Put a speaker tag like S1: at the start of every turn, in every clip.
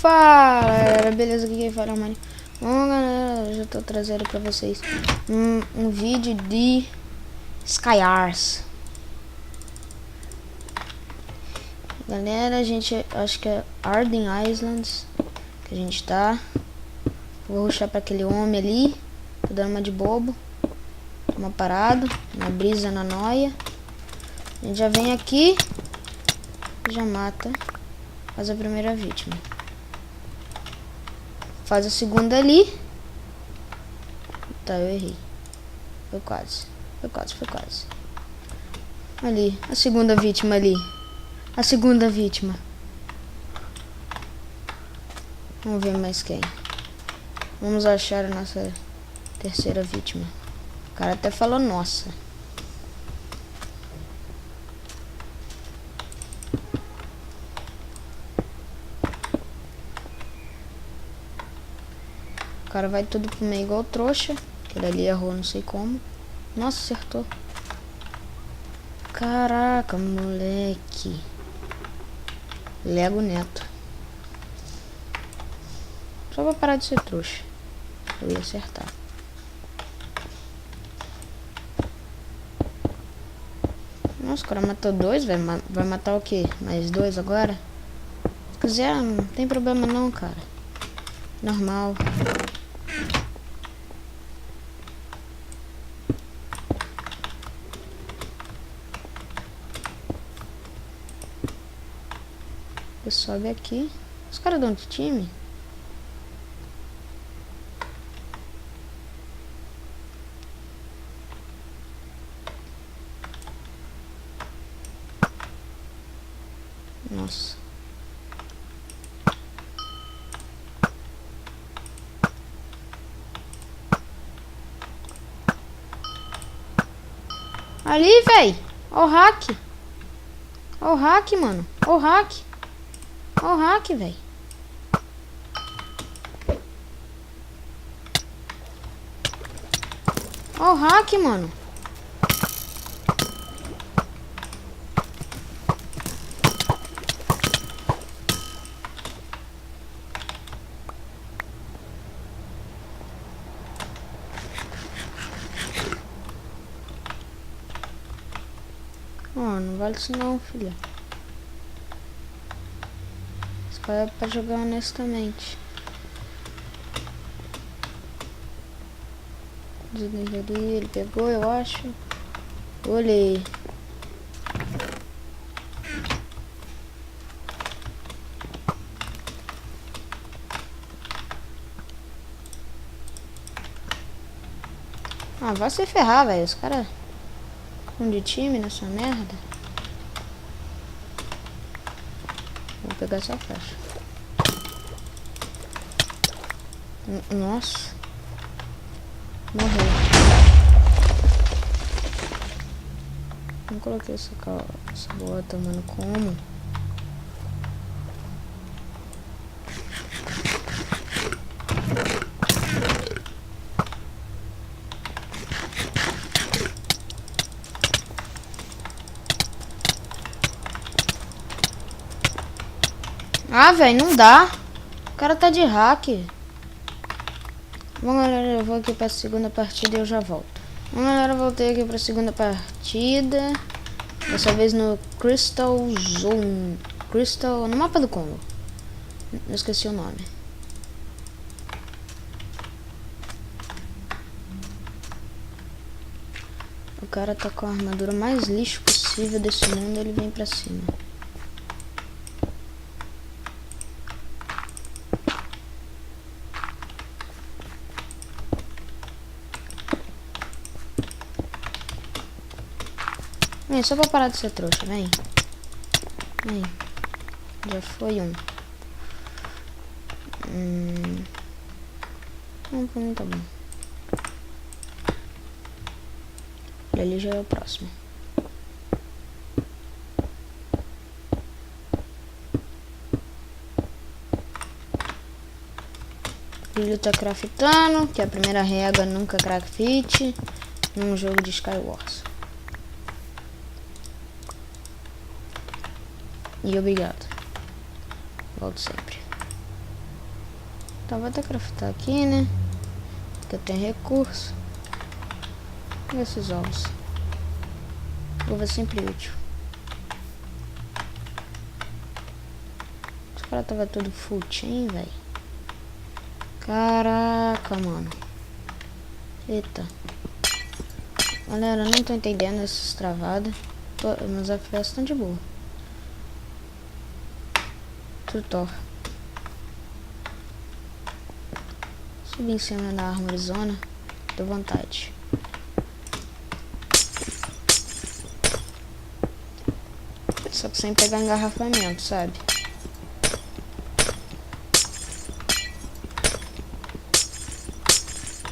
S1: Fala galera, beleza? Aqui quem fala é o Mani. Bom galera, hoje eu tô trazendo pra vocês um vídeo de Skyars. Galera, a gente acho que é Arden Islands que a gente tá. Vou rushar pra aquele homem ali. Tô dando uma de bobo. Uma parada, uma brisa na noia. A gente já vem aqui e já mata. Faz a primeira vítima. Faz a segunda ali. Tá, eu errei. Foi quase. Foi quase, foi quase. Ali, a segunda vítima ali. A segunda vítima. Vamos ver mais quem. Vamos achar a nossa terceira vítima. O cara até falou nossa. O cara vai tudo pro meio igual trouxa. Aquele ali errou, não sei como. Nossa, acertou. Caraca, moleque. Lego Neto. Só pra parar de ser trouxa. Eu ia acertar. Nossa, o cara matou dois, velho. Vai matar o quê? Mais dois agora? Se quiser, não tem problema não, cara. Normal. Ele sobe aqui. Os caras dão de time? Nossa. Ali, véi. Ó o hack. Ó o hack, mano. Ó o hack. Ó o hack, véi. Ó o hack, mano. Oh, não vale isso não, filha. Esse cara é pra jogar honestamente. Desliga ali, ele pegou, eu acho. Olhei. Ah, vai se ferrar, velho. Os caras de time nessa merda. Vou pegar essa faixa. Nossa. Morreu. Não coloquei essa bota, mano. Como? Ah, velho, não dá. O cara tá de hack. Bom, galera, eu vou aqui pra segunda partida e eu já volto. Bom, galera, eu voltei aqui pra segunda partida. Dessa vez no Crystal Zone. Crystal... no mapa do Congo. Eu esqueci o nome. O cara tá com a armadura mais lixo possível desse mundo. Ele vem pra cima. Vem, só pra parar de ser trouxa, vem. Vem. Já foi um. Não, pra mim tá bom. Ali já é o próximo. O Brilho tá craftando, que é a primeira regra, nunca craft num jogo de Skywars. E obrigado. Volto sempre. Então vou até craftar aqui, né? Porque eu tenho recurso. E esses ovos. Ovo é sempre útil. Os caras tava tudo full chain, velho. Caraca, mano. Eita. Galera, eu não tô entendendo essas travadas. Meus FPS estão de boa. Tutor. Subir em cima da árvore zona. Deu vontade. Só que sem pegar engarrafamento, sabe?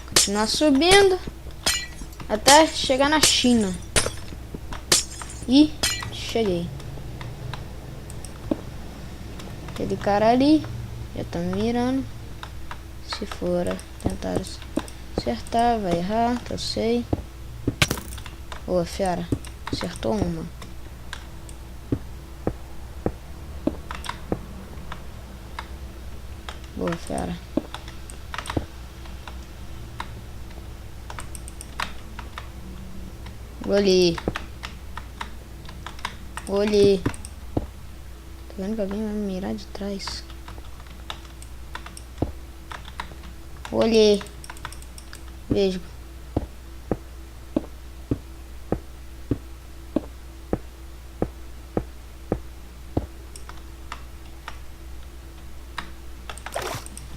S1: Continuar subindo até chegar na China. E cheguei. Aquele cara ali já tá me mirando. Se for tentar acertar, vai errar, que eu sei. Ô, fera, acertou uma. Boa, fera. Olhei. Olhei. Tá vendo que alguém vai me mirar de trás? Olhei. Vejo.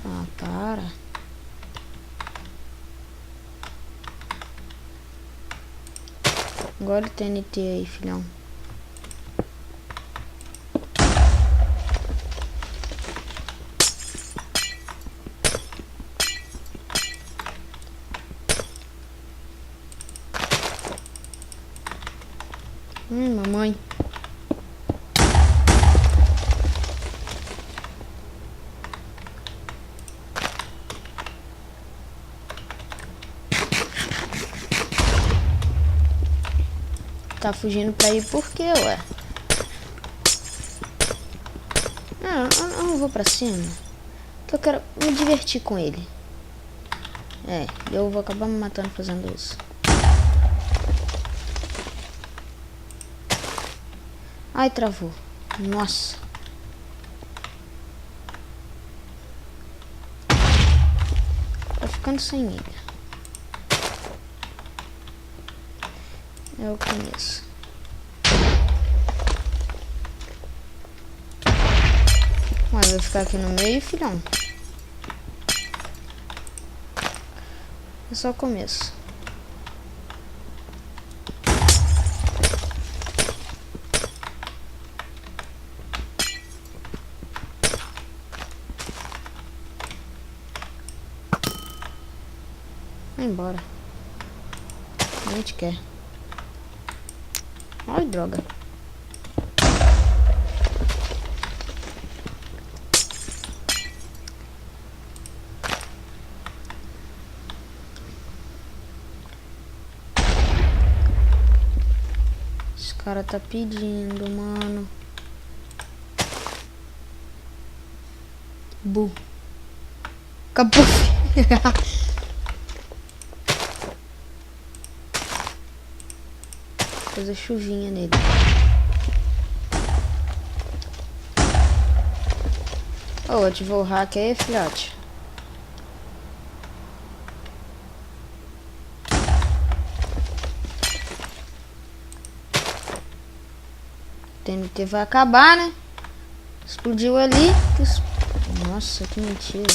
S1: Ah, para. Agora o TNT aí, filhão. Mamãe. Tá fugindo pra ir por quê, ué? Eu não vou pra cima. Que eu quero me divertir com ele. É, eu vou acabar me matando fazendo isso. Ai, travou. Nossa. Tá ficando sem ilha. É o começo. Mas vai ficar aqui no meio, filhão. É só o começo. Vai embora. A gente quer. Ai, droga. Esse cara tá pedindo, mano. Bu. Acabou. Fazer chuvinha nele. Oh, ativou o hack aí, filhote. O TNT vai acabar, né? Explodiu ali. Nossa, que mentira.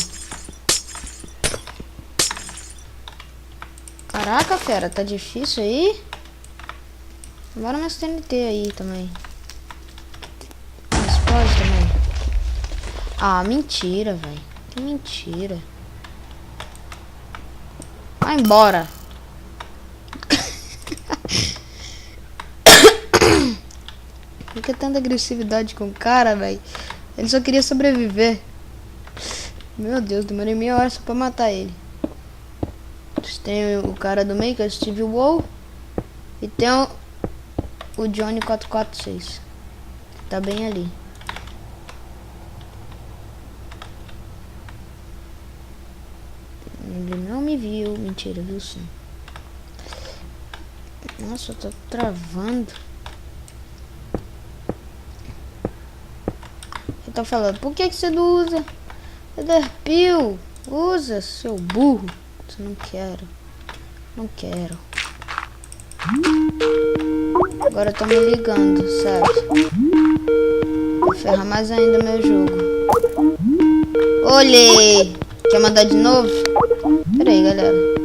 S1: Caraca, fera, tá difícil aí? Bora mais TNT aí também. Explode também. Ah, mentira, velho. Que mentira. Vai embora. Por que tanta agressividade com o cara, velho? Ele só queria sobreviver. Meu Deus, demorei meia hora só pra matar ele. Tem o cara do meio, que é o Steve Wool. E tem o Johnny 446. Tá bem ali. viu. Mentira, viu sim. Nossa, eu tô travando. Eu tô falando, por que você não usa Netherpeel? Usa, seu burro. Você não quero. Não quero. Agora eu tô me ligando, sabe? Vou ferrar mais ainda meu jogo. Olhei! Quer mandar de novo? Pera aí, galera.